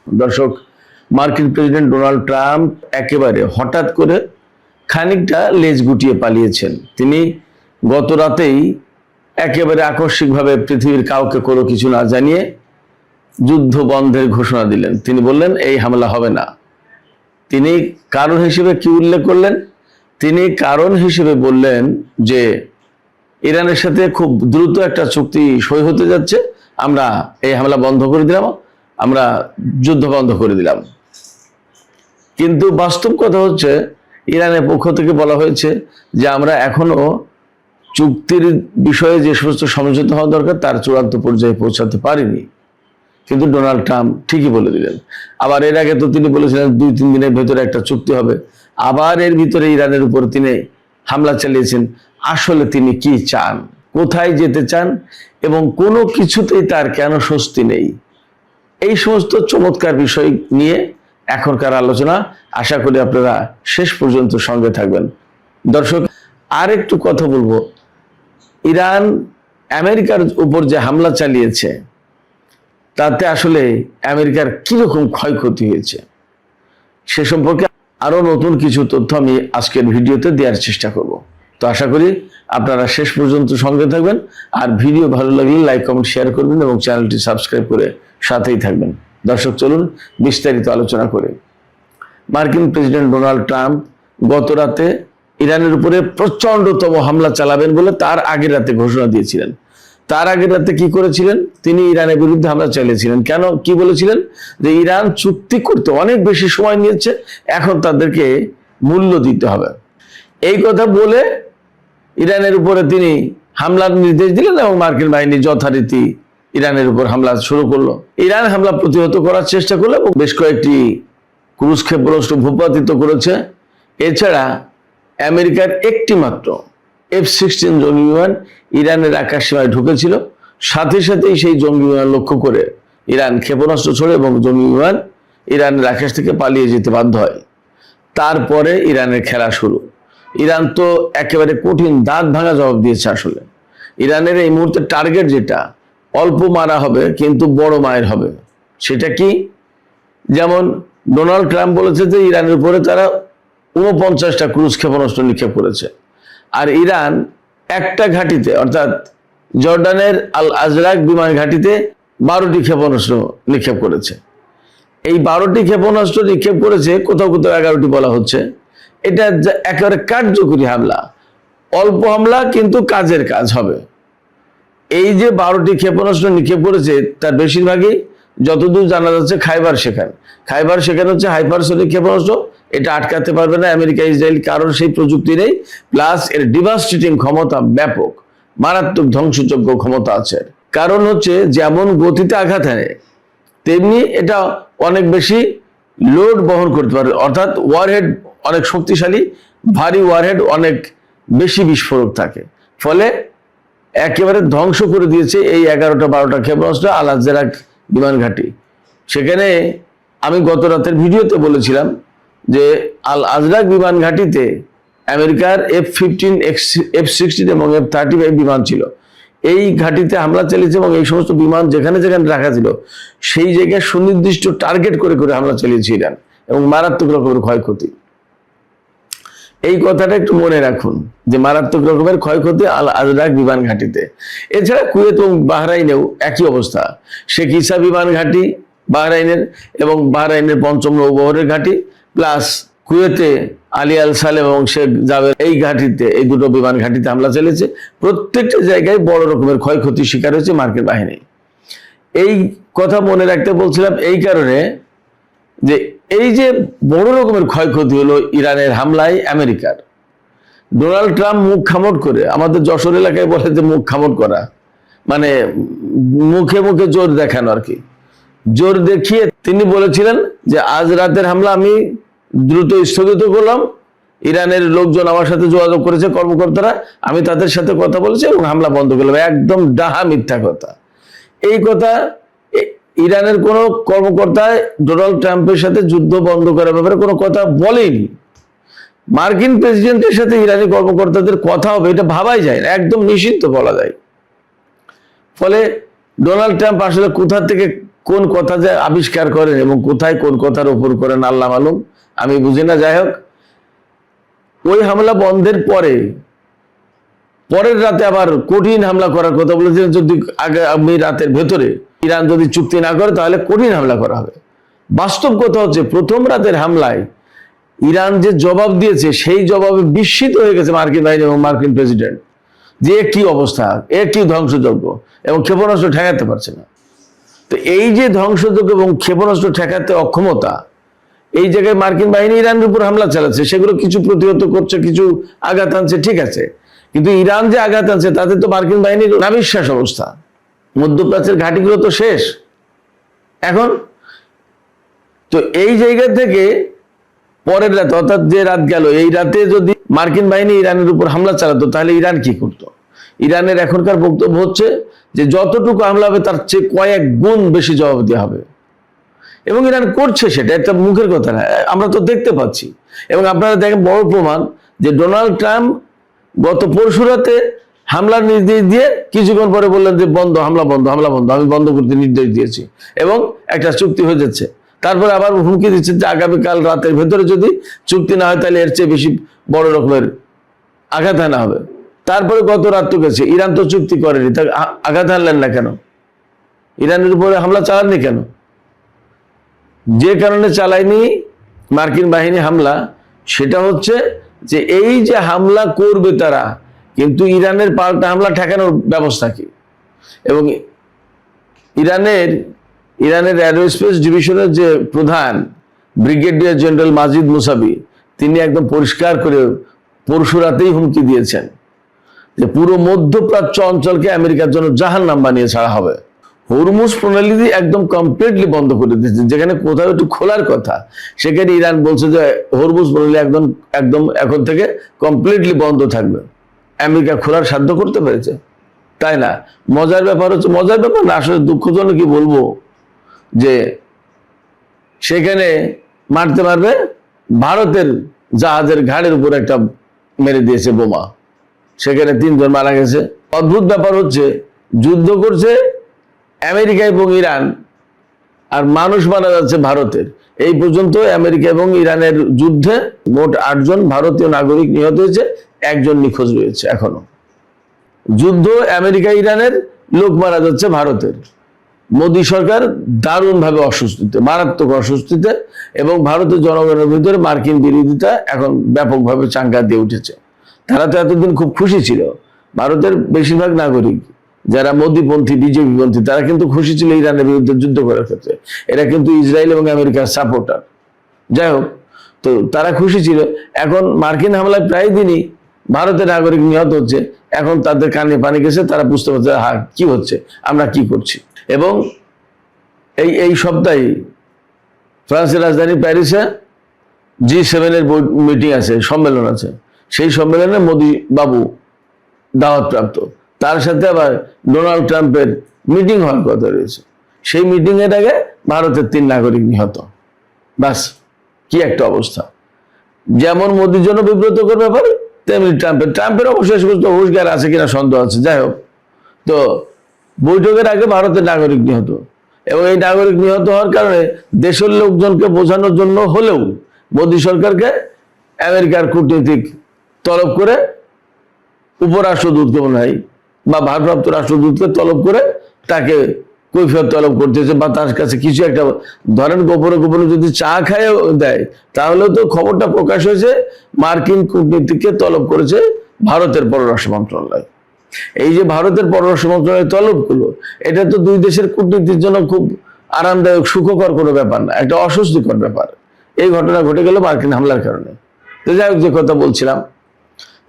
দর্শক, মার্কিন president Donald Trump একেবারে হঠাৎ করে খানিকটা লেজ গুটিয়ে পালিয়েছেন। তিনি গত রাতেই একেবারে আকস্মিকভাবে পৃথিবীর কাউকে কোনো কিছু না জানিয়ে যুদ্ধ বন্ধের ঘোষণা দিলেন। তিনি বললেন এই হামলা হবে না। তিনি কারণ হিসেবে কি উল্লেখ করলেন? তিনি কারণ হিসেবে বললেন যে ইরানের সাথে খুব দ্রুত একটা চুক্তি সই হতে যাচ্ছে, আমরা এই হামলা বন্ধ করে দিলাম, আমরা যুদ্ধ বন্ধ করে দিলাম। কিন্তু বাস্তব কথা হচ্ছে ইরানের পক্ষ থেকে বলা হয়েছে যে আমরা এখনো চুক্তির বিষয়ে যে সমস্ত সমঝোতা হওয়া দরকার তার চূড়ান্ত পর্যায়ে পৌঁছাতে পারিনি। কিন্তু ডোনাল্ড ট্রাম্প ঠিকই বলে দিলেন। আবার এর আগে তো তিনি বলেছিলেন 2-3 দিনের ভেতরে একটা চুক্তি হবে, আবার এর ভিতরে ইরানের উপর তিনি হামলা চালিয়েছেন। আসলে তিনি কি চান, কোথায় যেতে চান এবং কোনো কিছুতেই তার কেন স্বস্তি নেই, এই সমস্ত চমৎকার বিষয় নিয়ে এখনকার আলোচনা। আশা করি আপনারা শেষ পর্যন্ত সঙ্গে থাকবেন। দর্শক, আর একটু কথা বলবো, ইরান আমেরিকার উপর যে হামলা চালিয়েছে তাতে আসলে আমেরিকার কিরকম ক্ষয়ক্ষতি হয়েছে সে সম্পর্কে আরো নতুন কিছু তথ্য আমি আজকের ভিডিওতে দেওয়ার চেষ্টা করব। তো আশা করি আপনারা শেষ পর্যন্ত সঙ্গে থাকবেন, আর ভিডিও ভালো লাগলে লাইক কমেন্ট শেয়ার করবেন এবং চ্যানেলটি সাবস্ক্রাইব করে সাথেই থাকবেন। দর্শক, চলুন বিস্তারিত আলোচনা করে। মার্কিন প্রেসিডেন্ট ডোনাল্ড ট্রাম্প গত রাতে ইরানের উপরে প্রচন্ডতম হামলা চালাবেন বলে তার আগের রাতে ঘোষণা দিয়েছিলেন। তার আগের রাতে কি করেছিলেন? তিনি ইরানের বিরুদ্ধে হামলা চালিয়েছিলেন। কেন? কি বলেছিলেন? যে ইরান চুক্তি করতে অনেক বেশি সময় নিয়েছে, এখন তাদেরকে মূল্য দিতে হবে। এই কথা বলে ইরানের উপরে তিনি হামলার নির্দেশ দিলেন এবং মার্কিন বাহিনী যথারীতি ইরানের উপর হামলা শুরু করলো। ইরান হামলা প্রতিহত করার চেষ্টা করলো এবং বেশ কয়েকটি ক্রুজ ক্ষেপণাস্ত্র ভূপাতিত করেছে। এছাড়া আমেরিকার একটি মাত্র F-16 জঙ্গি বিমান ইরানের আকাশ সীমায় ঢুকেছিল। সাথে সাথেই সেই জঙ্গি বিমান লক্ষ্য করে ইরান ক্ষেপণাস্ত্র ছোড়ে এবং জঙ্গি বিমান ইরানের আকাশ থেকে পালিয়ে যেতে বাধ্য হয়। তারপরে ইরানের খেলা শুরু। ইরান তো একেবারে কঠিন দাঁত ভাঙা জবাব দিয়েছে। আসলে ইরানের এই মুহূর্তে টার্গেট যেটা, অল্প মারা হবে কিন্তু বড় মায়ের হবে। সেটা কি? যেমন ডোনাল্ড ট্রাম্প বলেছে যে ইরানের উপরে তারা 49টা ক্রুজ ক্ষেপণাস্ত্র নিক্ষেপ করেছে, আর ইরান একটা ঘাঁটিতে অর্থাৎ জর্ডানের আল আজরাক বিমান ঘাঁটিতে 12টি ক্ষেপণাস্ত্র নিক্ষেপ করেছে। এই 12টি ক্ষেপণাস্ত্র নিক্ষেপ করেছে, কোথাও কোথাও 11টি বলা হচ্ছে। এটা একেবারে কার্যকরী হামলা, অল্প হামলা কিন্তু কাজের কাজ হবে। এই যে 12টি ক্ষেপণাস্ত্র নিক্ষেপ করেছে তার বেশিরভাগই যতদূর জানা যাচ্ছে খাইবার শেখান হচ্ছে হাইপারসনিক ক্ষেপণাস্ত্র। এটা আটকাতে পারবে না আমেরিকা ইসরায়েল, কারণ সেই প্রযুক্তি নেই। প্লাস এর ডিভাস্টেটিং ক্ষমতা ব্যাপক, মারাত্মক ধ্বংসযোগ্য ক্ষমতা আছে। কারণ হচ্ছে যেমন গতিতে আঘাত হানে তেমনি এটা অনেক বেশি লোড বহন করতে পারে, অর্থাৎ ওয়ারহেড অনেক শক্তিশালী, ভারী ওয়ারহেড, অনেক বেশি বিস্ফোরক থাকে। ফলে একেবারে ধ্বংস করে দিয়েছে এই 11-12টা ক্ষেপণাস্ত্র আল আজরাক বিমান ঘাঁটি। সেখানে আমি গত রাতের ভিডিওতে বলেছিলাম যে আল আজরাক বিমান ঘাঁটিতে আমেরিকার F-15, F-16 এবং F-35 বিমান ছিল। এই ঘাঁটিতে হামলা চালিয়েছে এবং এই সমস্ত বিমান যেখানে যেখানে রাখা ছিল সেই জায়গায় সুনির্দিষ্ট টার্গেট করে করে হামলা চালিয়েছে ইরান এবং মারাত্মক রকমের ক্ষয়ক্ষতি। এই কথাটা একটু মনে রাখুন যে মারাত্মক রকমের ক্ষয়ক্ষতি আল আজরাক বিমান ঘাঁটিতে। এছাড়া কুয়েত এবং বাহরাইনেও একই অবস্থা। শেখ ঈসা বিমান ঘাঁটি বাহরাইনের এবং বাহরাইনের 5ম নৌবহরের ঘাঁটি, প্লাস কুয়েতে আলী আল সালেম এবং শেখ জাবের এই ঘাঁটিতে, এই দুটো বিমান ঘাঁটিতে হামলা চালিয়েছে। প্রত্যেকটা জায়গায় বড় রকমের ক্ষয়ক্ষতির শিকার হয়েছে মার্কিন বাহিনী। এই কথা মনে রাখতে বলছিলাম এই কারণে যে এই যে বড় রকমের ক্ষয়ক্ষতি হলো ইরানের হামলায় আমেরিকার, ডোনাল্ড ট্রাম্প মুখ খামট করে, আমাদের যশোর এলাকায় বলে যে মুখ খামট করা মানে মুখে মুখে জোর দেখানো আর কি, জোর দেখিয়ে তিনি বলেছিলেন যে আজ রাতের হামলা আমি দ্রুত স্থগিত করলাম। ইরানের লোকজন আমার সাথে যোগাযোগ করেছে, কর্মকর্তারা, আমি তাদের সাথে কথা বলেছি এবং হামলা বন্ধ করলাম। একদম ডাহা মিথ্যা কথা। এই কথা ইরানের কোনো কর্মকর্তা ডোনাল্ড ট্রাম্পের সাথে যুদ্ধ বন্ধ করার ব্যাপারে কোনো কথা বলেনি। মার্কিন প্রেসিডেন্টের সাথে ইরানি কর্মকর্তাদের কথা হবে এটা ভাবাই যায় না, একদম নিষিদ্ধ বলা যায়। ফলে ডোনাল্ড ট্রাম্প আসলে কোথা থেকে কোন কথা যে আবিষ্কার করেন এবং কোথায় কোন কথার উপর করেন আল্লাহ মালুম, আমি বুঝি না। যাই হোক, ওই হামলা বন্ধের পরের রাতে আবার কঠিন হামলা করার কথা বলেছিলেন। যদি আগামী রাতের ভেতরে ইরান যদি চুক্তি না করে তাহলে কঠিন হামলা করা হবে। বাস্তব কথা হচ্ছে, প্রথম রাতের হামলায় ইরান যে জবাব দিয়েছে সেই জবাবে বিস্মিত হয়ে গেছে মার্কিন বাহিনী এবং মার্কিন প্রেসিডেন্ট, যে কি অবস্থা, কি ধ্বংসযজ্ঞ, এবং ক্ষেপণাস্ত্র ঠেকাতে পারছে না। তো এই যে ধ্বংসযজ্ঞ এবং ক্ষেপণাস্ত্র ঠেকাতে অক্ষমতা, এই জায়গায় মার্কিন বাহিনী ইরানের উপর হামলা চালাচ্ছে, সেগুলো কিছু প্রতিহত করছে, কিছু আঘাত আনছে, ঠিক আছে। কিন্তু ইরান যে আঘাত আনছে তাতে তো মার্কিন বাহিনীর নাবিশ্বাস অবস্থা, মধ্যপ্রাচ্যের ঘাঁটিগুলো তো শেষ এখন। তো এই জায়গা থেকে পরের রাত, অর্থাৎ যে রাত গেল, এই রাতে যদি মার্কিন বাহিনী ইরানের উপর হামলা চালাতো তাহলে ইরান কি করতো? ইরানের এখনকার বক্তব্য হচ্ছে যে যতটুকু হামলা হবে তার চেয়ে কয়েক গুণ বেশি জবাব দেওয়া হবে, এবং ইরান করছে। সেটা একটা মুখের কথা না, আমরা তো দেখতে পাচ্ছি। এবং আপনারা দেখেন বড় প্রমাণ যে ডোনাল্ড ট্রাম্প গত পরশু রাতে হামলার নির্দেশ দিয়ে কিছুক্ষণ পরে বললেন যে বন্ধ, হামলা বন্ধ, হামলা বন্ধ, আমি বন্ধ করতে নির্দেশ দিয়েছি, এবং একটা চুক্তি হয়ে যাচ্ছে। তারপরে আবার হুমকি দিচ্ছে যে আগামীকাল রাতের ভেতরে যদি চুক্তি না হয় তাহলে এর চেয়ে বেশি বড় রকমের আঘাত আনা হবে। তারপরে গত রাত তো গেছে, ইরান তো চুক্তি করেনি, তা আঘাত আনলেন না কেন? ইরানের উপরে হামলা চালাননি কেন? যে কারণে চালায়নি মার্কিন বাহিনী হামলা, সেটা হচ্ছে যে এই যে হামলা করবে তারা, কিন্তু ইরানের পাল্টা হামলা ঠেকানোর ব্যবস্থা কি? এবং ইরানের এরোস্পেস ডিভিশনের যে প্রধান ব্রিগেডিয়ার জেনারেল মাজিদ মুসাবি, তিনি একদম পরিষ্কার করে পরশু রাতেই হুমকি দিয়েছেন যে পুরো মধ্যপ্রাচ্য অঞ্চলকে আমেরিকার জন্য জাহান্নাম বানিয়ে ছাড়া হবে। হরমুজ প্রণালী একদম কমপ্লিটলি বন্ধ করে দিয়েছে, যেখানে কোথাও একটু খোলার কথা সেখানে ইরান বলছে যে হরমুজ প্রণালী একদম এখন থেকে কমপ্লিটলি বন্ধ থাকবে। আমেরিকা খোলার সাধ্য করতে পেরেছে, তাই না? মজার ব্যাপার হচ্ছে, মজার ব্যাপার না আসলে, দুঃখজনক কি বলবো, যে সেখানে মারতে মারবে ভারতের জাহাজের ঘাড়ের উপর একটা মেরে দিয়েছে বোমা, সেখানে 3 জন মারা গেছে। অদ্ভুত ব্যাপার হচ্ছে, যুদ্ধ করছে আমেরিকা এবং ইরান, আর মানুষ মারা যাচ্ছে ভারতের। এই পর্যন্ত আমেরিকা এবং ইরানের যুদ্ধে মোট 8 জন ভারতীয় নাগরিক নিহত হয়েছে, 1 জন নিখোঁজ রয়েছে এখনো। যুদ্ধ আমেরিকা ইরানের, লোক মারা যাচ্ছে ভারতের। মোদী সরকার দারুণভাবে অস্বস্তিতে, মারাত্মক অস্বস্তিতে, এবং ভারতের জনগণের ভিতরে মার্কিন বিরোধিতা এখন ব্যাপকভাবে চাঙ্গা দিয়ে উঠেছে। তারা তো এতদিন খুব খুশি ছিল, ভারতের বেশিরভাগ নাগরিক যারা মোদীপন্থী, বিজেপি পন্থী, তারা কিন্তু খুশি ছিল ইরানের বিরুদ্ধে যুদ্ধ করার ক্ষেত্রে। এরা কিন্তু ইসরায়েল এবং আমেরিকার সাপোর্টার। যাই হোক, তো তারা খুশি ছিল। এখন মার্কিন হামলায় প্রায় দিনই ভারতের নাগরিক নিহত হচ্ছে, এখন তাদের কানে পানি গেছে, তারা বুঝতে পারছে হ্যাঁ কি হচ্ছে, আমরা কি করছি। এবং এই সপ্তাহে ফ্রান্সের রাজধানী প্যারিসে G7 মিটিং আছে, সম্মেলন আছে। সেই সম্মেলনে মোদী বাবু দাওয়াত প্রাপ্ত, তার সাথে আবার ডোনাল্ড ট্রাম্পের মিটিং হওয়ার কথা রয়েছে। সেই মিটিং এর আগে ভারতের 3 নাগরিক নিহত। বাস, কি একটা অবস্থা! যেমন মোদীর জন্য বিব্রতকর ব্যাপার, তেমনি ট্রাম্পের অবশ্যই হুঁশ জ্ঞান আছে কিনা সন্দেহ আছে। যাই হোক, তো বৈঠকের আগে ভারতের নাগরিক নিহত, এবং এই নাগরিক নিহত হওয়ার কারণে দেশের লোকজনকে বোঝানোর জন্য হলেও মোদী সরকারকে আমেরিকার কূটনীতিক তলব করে, উপরাষ্ট্রদূতকে মনে হয় বা ভারপ্রাপ্ত রাষ্ট্রদূতকে তলব করে তাকে কৈফিয়ত তলব করতেছে, বা তার কাছে কিছু একটা, ধরেন গোপনে গোপনে যদি চা খায় দেয়, তাহলেও তো খবরটা প্রকাশ হয়েছে মার্কিন কূটনীতিককে তলব করেছে ভারতের পররাষ্ট্র মন্ত্রণালয়। এই যে ভারতের পররাষ্ট্র মন্ত্রণালয়ের তলবগুলো, এটা তো 2 দেশের কূটনীতির জন্য খুব আরামদায়ক, সুখকর কোনো ব্যাপার না, একটা অস্বস্তিকর ব্যাপার। এই ঘটনা ঘটে গেল মার্কিন হামলার কারণে। তো যাই হোক, যে কথা বলছিলাম,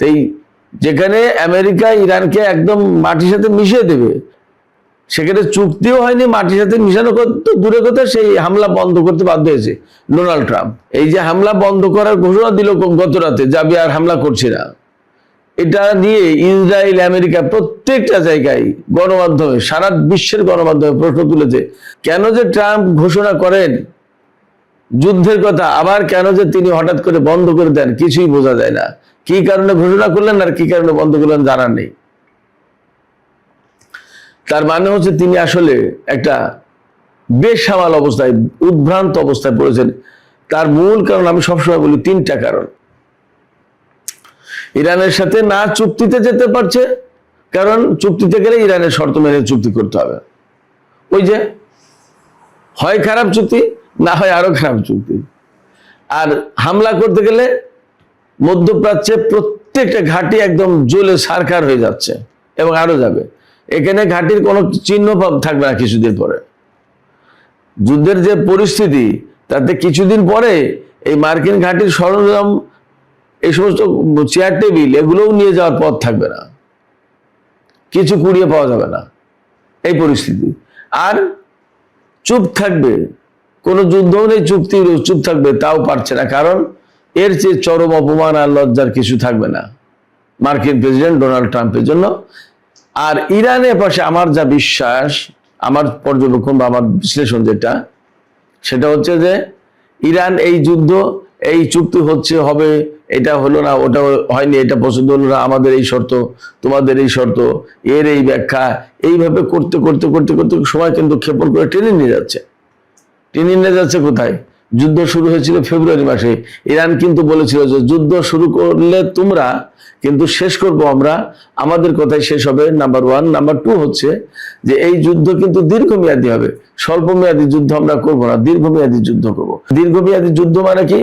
এই যেখানে আমেরিকা ইরানকে একদম মাটির সাথে মিশিয়ে দেবে, সেখানে চুক্তিও হয়নি, মাটির সাথে মিশানো তো দূরে কথা, সেই হামলা বন্ধ করতে বাধ্য হয়েছে ডোনাল্ড ট্রাম্প। এই যে হামলা বন্ধ করার ঘোষণা দিল গত রাতে, যাবি আর হামলা করছি না, এটা নিয়ে ইসরায়েল, আমেরিকা প্রত্যেকটা জায়গায় গণমাধ্যমে, সারা বিশ্বের গণমাধ্যমে প্রশ্ন তুলেছে, কেন যে ট্রাম্প ঘোষণা করেন যুদ্ধের কথা, আবার কেন যে তিনি হঠাৎ করে বন্ধ করে দেন, কিছুই বোঝা যায় না। কি কারণে ঘোষণা করলেন আর কি কারণে বন্ধ করলেন জানার নেই। তার মানে হচ্ছে তিনি আসলে একটা বেসামাল অবস্থায়, উদ্ভ্রান্ত অবস্থায় পড়েছেন। তার মূল কারণ আমি সবসময় বলি 3টা কারণ। ইরানের সাথে না চুক্তিতে যেতে পারছে, কারণ চুক্তিতে গেলে ইরানের শর্ত মেনে চুক্তি করতে হবে। ওই যে হয় খারাপ চুক্তি, না হয় আরো খারাপ চুক্তি। আর হামলা করতে গেলে মধ্যপ্রাচ্যে প্রত্যেকটা ঘাঁটি একদম জ্বলে ছারখার হয়ে যাচ্ছে এবং আরো যাবে। এখানে ঘাঁটির কোনো চিহ্ন থাকবে না কিছুদিন পরে। যুদ্ধের যে পরিস্থিতি, তাতে কিছুদিন পরে এই মার্কিন ঘাঁটির সরঞ্জাম, এই সমস্ত চেয়ার টেবিল, এগুলোও নিয়ে যাওয়ার পথ থাকবে না, কিছু কুড়িয়ে পাওয়া যাবে না, এই পরিস্থিতি। আর চুপ থাকবে, কোনো যুদ্ধও নেই, চুক্তি চুপ থাকবে, তাও পারছে না, কারণ এর চেয়ে চরম অপমান আর লজ্জার কিছু থাকবে না মার্কিন প্রেসিডেন্ট ডোনাল্ড ট্রাম্পের জন্য। আর ইরানের পাশে আমার যা বিশ্বাস, আমার পর্যবেক্ষণ বা আমার বিশ্লেষণ যেটা, সেটা হচ্ছে যে ইরান এই যুদ্ধ, এই চুক্তি হচ্ছে, হবে, এটা হলো না, ওটা হয়নি, এটা পছন্দ হলো না, আমাদের এই শর্ত, তোমাদের এই শর্ত, এর এই ব্যাখ্যা, এইভাবে করতে করতে করতে করতে সময় কিন্তু ক্ষেপণ করে টেনে নিয়ে যাচ্ছে। টেনে নিয়ে যাচ্ছে কোথায়? যুদ্ধ শুরু হয়েছিল ফেব্রুয়ারি মাসে। ইরান কিন্তু বলেছিল যে যুদ্ধ শুরু করলে তোমরা, কিন্তু শেষ করব আমরা, আমাদের কথাই শেষ হবে, নাম্বার 1। নাম্বার 2 হচ্ছে যে এই যুদ্ধ কিন্তু দীর্ঘমেয়াদী হবে, স্বল্পমেয়াদী যুদ্ধ আমরা করব না, দীর্ঘমেয়াদী যুদ্ধ করব। দীর্ঘমেয়াদী যুদ্ধ মানে কি?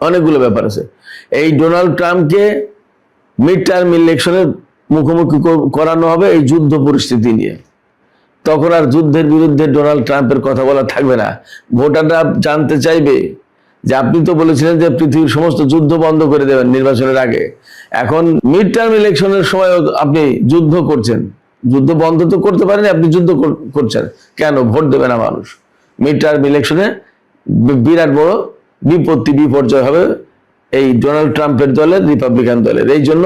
অনেকগুলো ব্যাপার আছে। এই ডোনাল্ড ট্রাম্পকে মিড টার্ম ইলেকশনের মুখোমুখি করানো হবে এই যুদ্ধ পরিস্থিতি নিয়ে। তখন আর যুদ্ধের বিরুদ্ধে ডোনাল্ড ট্রাম্পের কথা বলা থাকবে না। ভোটাররা জানতে চাইবে যে আপনি তো বলেছিলেন যে পৃথিবীর সমস্ত যুদ্ধ বন্ধ করে দেবেন নির্বাচনের আগে, এখন মিড টার্ম ইলেকশনের সময় আপনি যুদ্ধ করছেন। যুদ্ধ বন্ধ তো করতে পারেন, আপনি যুদ্ধ করছেন কেন? ভোট দেবে না মানুষ। মিড টার্ম ইলেকশনে বিরাট বড় বিপত্তি, বিপর্যয় হবে এই ডোনাল্ড ট্রাম্পের দলের, রিপাবলিকান দলের। এই জন্য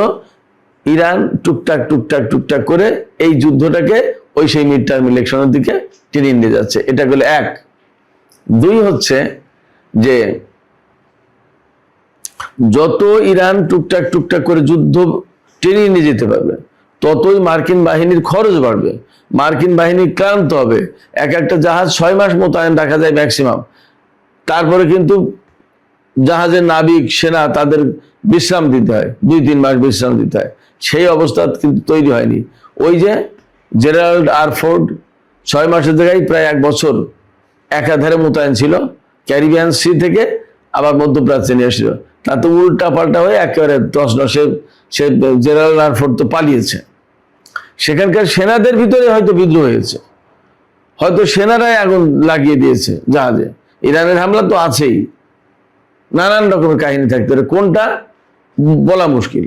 ইরান টুকটাক টুকটাক টুকটাক করে এই যুদ্ধটাকে ওই সেই মিড টার্ম ইলেকশনের দিকে টেনে নিয়ে যাচ্ছে। এটা গেল 1। 2 হচ্ছে যে যত ইরান টুকটাক টুকটাক করে যুদ্ধ টেনে নিয়ে যেতে পারবে, ততই মার্কিন বাহিনীর খরচ বাড়বে, মার্কিন বাহিনী ক্লান্ত হবে। একটা জাহাজ 6 মাস মোতায়েন রাখা যায় ম্যাক্সিমাম, তারপরে কিন্তু জাহাজের নাবিক, সেনা, তাদের বিশ্রাম দিতে হয়, 2-3 মাস বিশ্রাম দিতে হয়। সেই অবস্থা কিন্তু তৈরি হয়নি। ওই যে জেরাল্ড আর ফোর্ড 6 মাসের জায়গায় প্রায় 1 বছর একাধারে মোতায়েন ছিল, ক্যারিবিয়ান সি থেকে আবার মধ্যপ্রাচ্যে নিয়ে এসেছিল। তা তো উল্টা পাল্টা হয়ে একেবারে তছনছ। সে জেরাল্ড আর ফোর্ড তো পালিয়েছে। সেখানকার সেনাদের ভিতরে হয়তো বিদ্রোহ হয়েছে, হয়তো সেনারাই আগুন লাগিয়ে দিয়েছে জাহাজে। ইরানের হামলা তো আছেই, নানান রকমের কাহিনী থাকতে পারে, কোনটা বলা মুশকিল।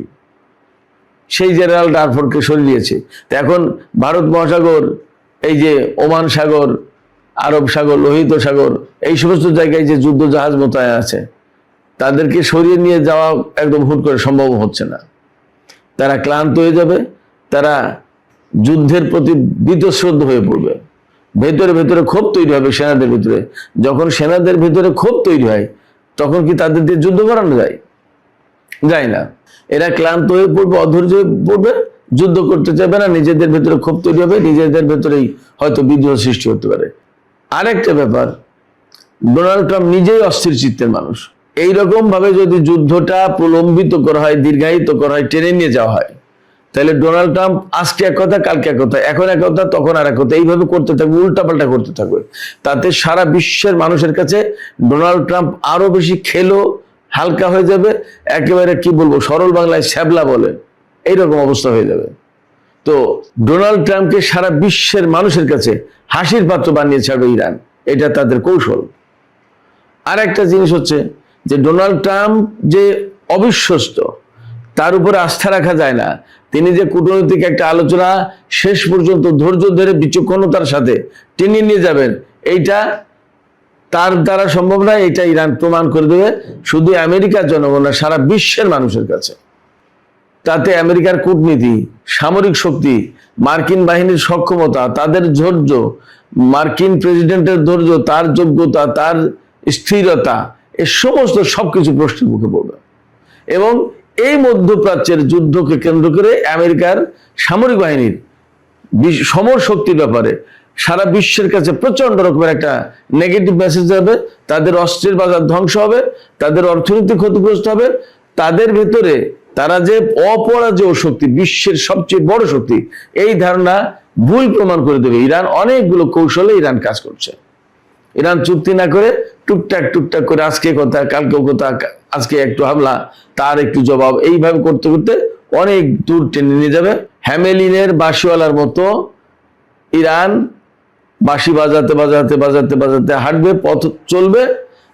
সেই জেনারেল ডারফোর্ডকে সরিয়েছে। তো এখন ভারত মহাসাগর, এই যে ওমান সাগর, আরব সাগর, লোহিত সাগর, এই সমস্ত জায়গায় যে যুদ্ধ জাহাজ মোতায়েন আছে, তাদেরকে সরিয়ে নিয়ে যাওয়া একদম হুট করে সম্ভব হচ্ছে না। তারা ক্লান্ত হয়ে যাবে, তারা যুদ্ধের প্রতি বীতশ্রদ্ধ হয়ে পড়বে, ভেতরে ভেতরে ক্ষোভ তৈরি হবে সেনাদের ভিতরে। যখন সেনাদের ভিতরে ক্ষোভ তৈরি হয়, তখন কি তাদের দিয়ে যুদ্ধ করানো যায়? যায় না। এরা ক্লান্ত হয়ে পড়বে, অধৈর্য হয়ে পড়বে, যুদ্ধ করতে চাইবে না, নিজেদের ভেতরে ক্ষোভ তৈরি হবে, নিজেদের ভেতরেই হয়তো বিদ্রোহ সৃষ্টি হতে পারে। আরেকটা ব্যাপার, ডোনাল্ড ট্রাম্প নিজেই অস্থির চিত্তের মানুষ। এইরকম ভাবে যদি যুদ্ধটা প্রলম্বিত করা হয়, দীর্ঘায়িত করা হয়, টেনে নিয়ে যাওয়া হয়, তাহলে ডোনাল্ড ট্রাম্প আজকে এক কথা, কালকে এক কথা, এখন এক কথা, তখন আর এক কথা, এইভাবে করতে থাকবে, উল্টাপাল্টা করতে থাকবে। তাতে সারা বিশ্বের মানুষের কাছে ডোনাল্ড ট্রাম্প আরো বেশি খেলো, হালকা হয়ে যাবে, একেবারে কি বলবো, সরল বাংলায় শ্যাবলা বলে, এইরকম অবস্থা হয়ে যাবে। তো ডোনাল্ড ট্রাম্পকে সারা বিশ্বের মানুষের কাছে হাসির পাত্র বানিয়ে ছাড়বে ইরান, এটা তাদের কৌশল। আর একটা জিনিস হচ্ছে যে ডোনাল্ড ট্রাম্প যে অবিশ্বস্ত, তার উপরে আস্থা রাখা যায় না। তিনি যে কূটনৈতিক একটা আলোচনা শেষ পর্যন্ত ধৈর্য ধরে বিচক্ষণতার সাথে টেনে নিয়ে যাবেন, এইটা তার দ্বারা সম্ভব নয়। এটা ইরান প্রমাণ করে দেবে শুধু আমেরিকার জনগণ না, সারা বিশ্বের মানুষের কাছে। তাতে আমেরিকার কূটনীতি, সামরিক শক্তি, মার্কিন বাহিনীর সক্ষমতা, তাদের ধৈর্য, মার্কিন প্রেসিডেন্টের ধৈর্য, তার যোগ্যতা, তার স্থিরতা, এ সমস্ত সবকিছু প্রশ্নের মুখে পড়বে। এবং এই মধ্যপ্রাচ্যের যুদ্ধকে কেন্দ্র করে আমেরিকার সামরিক বাহিনীর সমর শক্তির ব্যাপারে সারা বিশ্বের কাছে প্রচন্ড রকমের একটা নেগেটিভ মেসেজ যাবে, তাদের অস্ত্রের বাজার ধ্বংস হবে, তাদের অর্থনীতি ক্ষতিগ্রস্ত হবে, তাদের ভেতরে তারা যে অপরাজেয় শক্তি, বিশ্বের সবচেয়ে বড় শক্তি, এই ধারণা ভুল প্রমাণ করে দেবে। ইরান অনেকগুলো কৌশলে ইরান কাজ করছে। ইরান চুক্তি না করে টুকটাক টুকটাক করে আজকে কথা কালকে কথা, আজকে একটু হামলা তার একটু জবাব, এইভাবে করতে করতে অনেক দূর টেনে নিয়ে যাবে। হ্যামেলিনের বাঁশিওয়ালার মতো ইরান বাঁশি বাজাতে বাজাতে বাজাতে বাজাতে হাঁটবে, পথ চলবে,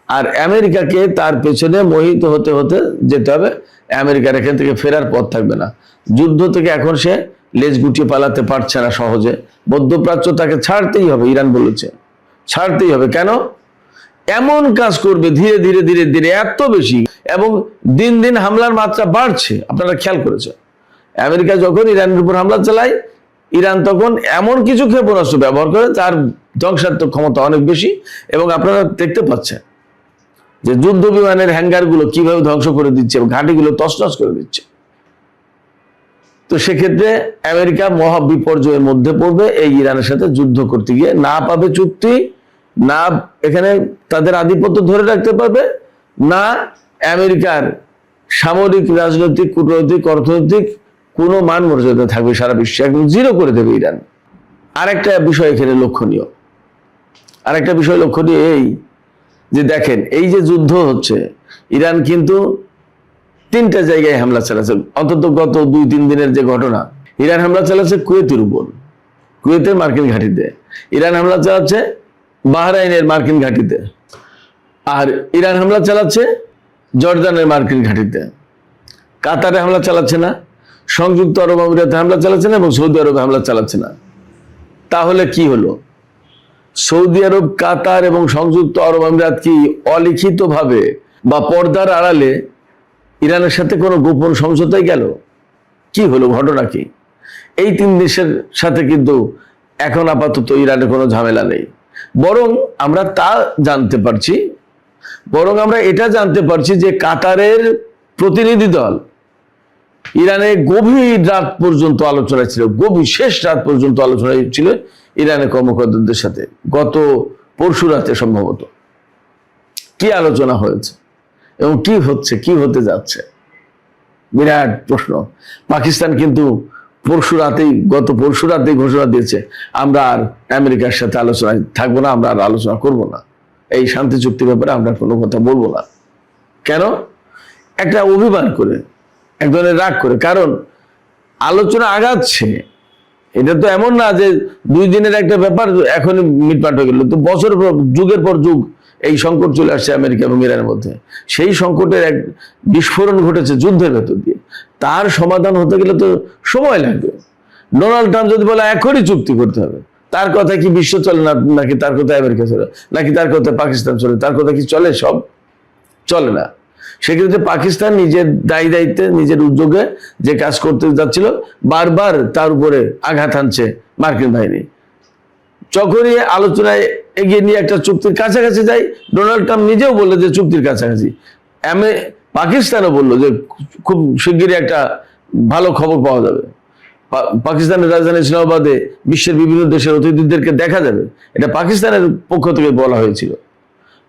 আর আমেরিকাকে তার পেছনে মোহিত হতে হতে যেতে হবে। আমেরিকার এখান থেকে ফেরার পথ থাকবে না। যুদ্ধ থেকে এখন সে লেজ গুটিয়ে পালাতে পারছে না সহজে। মধ্যপ্রাচ্য তাকে ছাড়তেই হবে, ইরান বলেছে ছাড়তেই হবে। কেন? এমন কাজ করবে ধীরে ধীরে ধীরে ধীরে, এত বেশি, এবং দিন দিন হামলার মাত্রা বাড়ছে। আপনারা খেয়াল করেছে, আমেরিকা যখন ইরানের উপর হামলা চালায়, ইরান তখন এমন কিছু ক্ষেপণাস্ত্র ব্যবহার করে তার ধ্বংসাত্মক ক্ষমতা অনেক বেশি। এবং আপনারা দেখতে পাচ্ছেন যে যুদ্ধ বিমানের হ্যাঙ্গারগুলো কিভাবে ধ্বংস করে দিচ্ছে, ঘাঁটিগুলো তছনছ করে দিচ্ছে। তো সেক্ষেত্রে আমেরিকা মহা বিপর্যয়ের মধ্যে পড়বে এই ইরানের সাথে যুদ্ধ করতে গিয়ে। না পাবে চুক্তি, না এখানে তাদের আধিপত্য ধরে রাখতে পারবে, না আমেরিকার সামরিক, রাজনৈতিক, কূটনৈতিক, অর্থনৈতিক কোনো মান মর্যাদা থাকবে সারা বিশ্বে, একদম জিরো করে দেবে ইরান। আরেকটা বিষয় এখানে লক্ষণীয়, আরেকটা বিষয় লক্ষণীয় এই যে দেখেন, এই যে যুদ্ধ হচ্ছে, ইরান কিন্তু 3টা জায়গায় হামলা চালাচ্ছে। অন্তত গত 2-3 দিনের যে ঘটনা, ইরান হামলা চালাচ্ছে কুয়েতের উপর, কুয়েতের মার্কিন ঘাঁটিতে। ইরান হামলা চালাচ্ছে বাহরাইনের মার্কিন ঘাঁটিতে। আর ইরান হামলা চালাচ্ছে জর্দানের মার্কিন ঘাঁটিতে। কাতারে হামলা চালাচ্ছে না, সংযুক্ত আরব আমিরাতে হামলা চালাচ্ছে না, এবং সৌদি আরবে হামলা চালাচ্ছে না। তাহলে কি হলো? সৌদি আরব, কাতার এবং সংযুক্ত আরব আমিরাত কি অলিখিতভাবে বা পর্দার আড়ালে ইরানের সাথে কোনো গোপন সমঝোতায় গেল? কি হলো? ঘটনা কি? এই 3 দেশের সাথে কিন্তু এখন আপাতত ইরানের কোনো ঝামেলা নেই। বরং আমরা এটা জানতে পারছি যে কাতারের প্রতিনিধি দল ইরানে গভীর রাত পর্যন্ত আলোচনা ছিল, শেষ রাত পর্যন্ত আলোচনা ছিল ইরানের কর্মকর্তাদের সাথে। গত পরশু রাতে সম্ভবত কি আলোচনা হয়েছে এবং কি হচ্ছে, কি হতে যাচ্ছে, বিরাট প্রশ্ন। পাকিস্তান কিন্তু গত পরশু রাতেই ঘোষণা দিয়েছে, আমরা আর আমেরিকার সাথে আলোচনায় থাকবো না, আমরা আর আলোচনা করব না, এই শান্তি চুক্তির ব্যাপারে আমরা কোনো কথা বলবো না। কেন? একটা অভিমান করে, এক ধরনের রাগ করে। কারণ আলোচনা আগাচ্ছে, এটা তো এমন না যে 2 দিনের একটা ব্যাপার এখনই মিটমাট হয়ে গেল। তো বছর পর, যুগের পর যুগ এই সংকট চলে আসছে আমেরিকা এবং ইরানের মধ্যে। সেই সংকটের এক বিস্ফোরণ ঘটেছে যুদ্ধের ভেতর দিয়ে। তার সমাধান হতে গেলে তো সময় লাগবে। ডোনাল্ড ট্রাম্প যদি বলে এখনই চুক্তি করতে হবে, তার কথা কি বিশ্ব চলে না, নাকি তার কথা আমেরিকা চলে, নাকি তার কথা পাকিস্তান চলে? তার কথা কি চলে? সব চলে না। সেক্ষেত্রে পাকিস্তান নিজের দায়িত্বে, নিজের উদ্যোগে যে কাজ করতে যাচ্ছিল, বারবার তার উপরে আঘাত হানছে মার্কিন বাহিনী। যখনই আলোচনায় এগিয়ে নিয়ে একটা চুক্তির কাছাকাছি যায়, ডোনাল্ড ট্রাম্প নিজেও বললো যে চুক্তির কাছাকাছি। পাকিস্তানও বললো যে খুব শিগগিরই একটা ভালো খবর পাওয়া যাবে, পাকিস্তানের রাজধানী ইসলামাবাদে বিশ্বের বিভিন্ন দেশের অতিথিদেরকে দেখা যাবে। এটা পাকিস্তানের পক্ষ থেকে বলা হয়েছিল।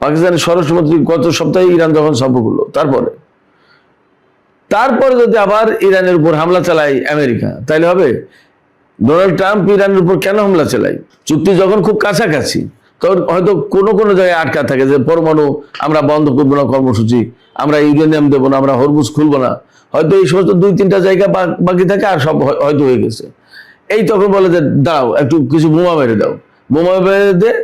পাকিস্তানের স্বরাষ্ট্রমন্ত্রী গত সপ্তাহে ইরান যখন সফর করলো, তারপরে যদি আবার ইরানের উপর হামলা চালায় আমেরিকা, তাইলে হবে? ডোনাল্ড ট্রাম্প ইরানের উপর কেন হামলা চালায়? চুক্তি যখন খুব কাছাকাছি, তখন হয়তো কোনো জায়গায় আটকা থাকে যে পরমাণু আমরা বন্ধ করবো না কর্মসূচি, আমরা ইউরেনিয়াম দেবো না, আমরা হরমুজ খুলবো না। হয়তো এই সমস্ত 2-3টা জায়গা বাকি থাকে, আর সব হয়তো হয়ে গেছে। এই তখন বলে যে দাঁড়াও, একটু কিছু বোমা মেরে দাও, বোমা মেরে দিয়ে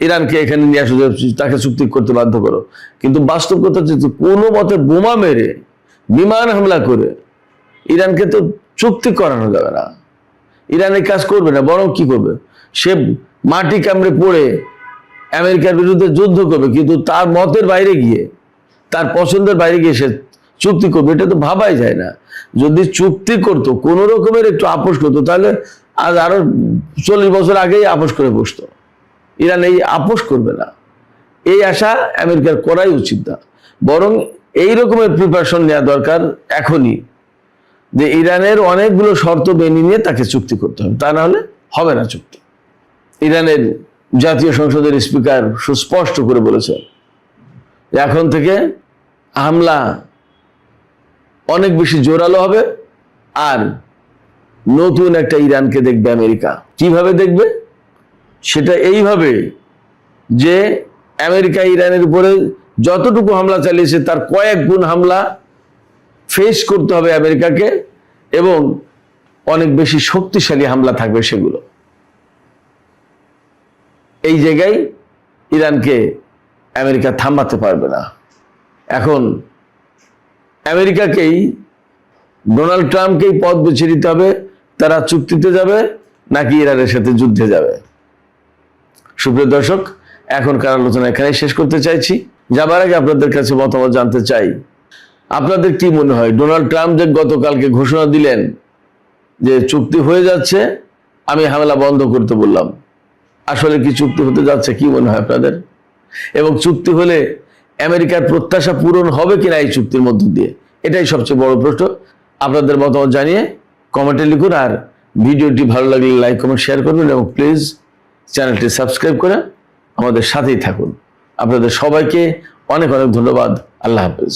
ইরানকে এখানে নিয়ে আসো, তাকে চুক্তি করতে বাধ্য করো। কিন্তু বাস্তব কথা হচ্ছে, কোনো মতে বোমা মেরে, বিমান হামলা করে ইরানকে তো চুক্তি করানো যাবে না। ইরান এই কাজ করবে না, বরং কি করবে? সে মাটি কামড়ে পড়ে আমেরিকার বিরুদ্ধে যুদ্ধ করবে, কিন্তু তার মতের বাইরে গিয়ে, তার পছন্দের বাইরে গিয়ে সে চুক্তি করবে। এটা তো ভাবাই যায় না। যদি চুক্তি করতো, কোনো রকমের একটু আপোষ করতো, তাহলে আজ আরো 40 বছর আগেই আপোষ করে বসতো। ইরান এই আপোষ করবে না, এই আশা আমেরিকার করাই উচিত না। বরং এই রকমের প্রিপারেশন নেওয়া দরকার এখনই, যে ইরানের অনেকগুলো শর্ত মেনে নিয়ে তাকে চুক্তি করতে হবে, তা না হলে হবে না চুক্তি। ইরানের জাতীয় সংসদের স্পিকার সুস্পষ্ট করে বলেছেন যে এখন থেকে হামলা অনেক বেশি জোরালো হবে, আর নতুন একটা ইরানকে দেখবে আমেরিকা। কিভাবে দেখবে? সেটা এইভাবে যে আমেরিকা ইরানের উপরে যতটুকু হামলা চালিয়েছে তার কয়েক গুণ হামলা ফেস করতে হবে আমেরিকাকে, এবং অনেক বেশি শক্তিশালী হামলা থাকবে সেগুলো। এই জায়গায় ইরানকে আমেরিকা থামাতে পারবে না। এখন আমেরিকাকেই, ডোনাল্ড ট্রাম্পকেই পথ বেছে নিতে হবে, তারা চুক্তিতে যাবে নাকি ইরানের সাথে যুদ্ধে যাবে। সুপ্রিয় দর্শক, এখনকার আলোচনা এখানে শেষ করতে চাইছি। যাবার আগে আপনাদের কাছে মতামত জানতে চাই, আপনাদের কি মনে হয় ডোনাল্ড ট্রাম্প যে গতকালকে ঘোষণা দিলেন যে চুক্তি হয়ে যাচ্ছে, আমি হামলা বন্ধ করতে বললাম, আসলে কি চুক্তি হতে যাচ্ছে? কি মনে হয় আপনাদের? এবং চুক্তি হলে আমেরিকার প্রত্যাশা পূরণ হবে কিনা এই চুক্তির মধ্য দিয়ে, এটাই সবচেয়ে বড় প্রশ্ন। আপনাদের মতামত জানিয়ে কমেন্টে লিখুন, আর ভিডিওটি ভালো লাগলে লাইক কমেন্ট শেয়ার করবেন, এবং প্লিজ চ্যানেলটি সাবস্ক্রাইব করে আমাদের সাথেই থাকুন। আপনাদের সবাইকে অনেক অনেক ধন্যবাদ। আল্লাহ হাফেজ।